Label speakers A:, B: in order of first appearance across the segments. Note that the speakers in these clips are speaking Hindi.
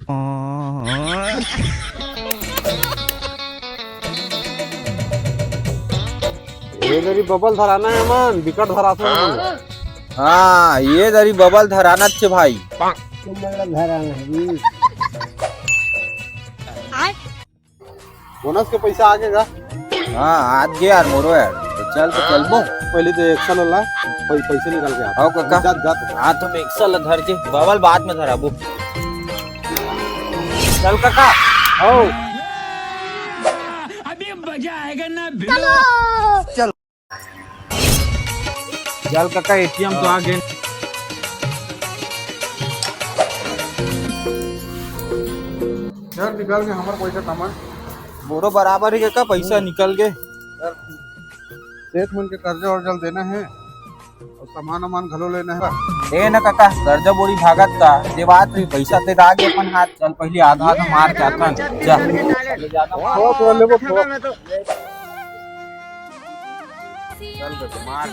A: ये जरी बबल धराना है मन विकट धरा था।
B: हाँ ये दरी बबल धराना छे भाई।
A: बोनस के पैसा आगेगा।
B: हाँ आज गे यार मोरो यार तो चल बो
A: पहले तो एक्शन ला पैसे निकल के
B: आओ काका
A: जा जा तो।
B: हाँ तुम एक साल धर के बबल बाद में धरा बो। चल काका
A: आओ
C: अभी मजा आएगा ना।
B: चल
A: चल काका एटीएम तो आ गए। यार निकाल के हमारा पैसा कमा
B: मोरो बराबर ही का पैसा निकल गए।
A: सेठ मन के कर्जा और जल देना है और सामान वामान घलो लेना है।
B: ए ना काका कर्जा बोरी भागत का दे बात हुई पैसा ते दागे अपन हाथ चल पहले आधा आधा मार के आता जा ले जाना
A: थोड़ा लेबो थोड़ा।
B: चल बेटा मार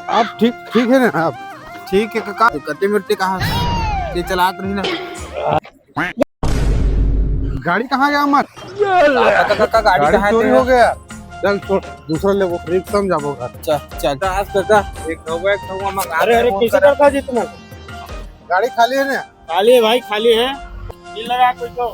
A: आप ठीक है ना आप?
B: ठीक है काका कत्ते मिट्टी कहाँ ये चलात रही ना
A: गाड़ी कहाँ गया मत?
B: काका गाड़ी कहाँ
A: चोरी हो गया। चल छोड़ दूसरा लेबो रिक्शा में जाबो घर।
B: चल काका एक नौवा मत।
A: अरे कैसे करता जी तुम? गाड़ी खाली है ना?
C: खाली है भाई, खाली है। दिल लगा कोई तो।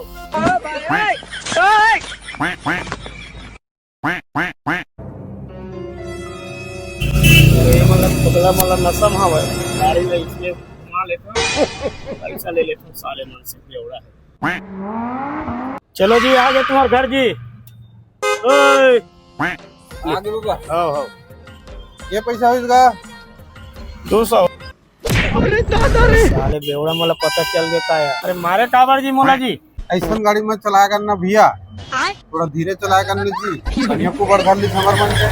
C: मतलब नसम हवा गाड़ी में इसलिए घुमा लेता हूँ, पैसा ले लेता हूँ साले मन से बेवड़ा है। चलो जी आ गए तुम्हारे घर जी। ओए
B: आगे रुका
C: आओ
A: ये पैसा होगा
C: 200। अरे दादा रे साले बेवड़ा मला पता चल गया का यार। अरे मारे काबर जी मोला जी।
A: ऐसा गाड़ी में चलाया करना भैया, थोड़ा धीरे चलाया करना जी। कन्या को बढ़ ली हमार मन के।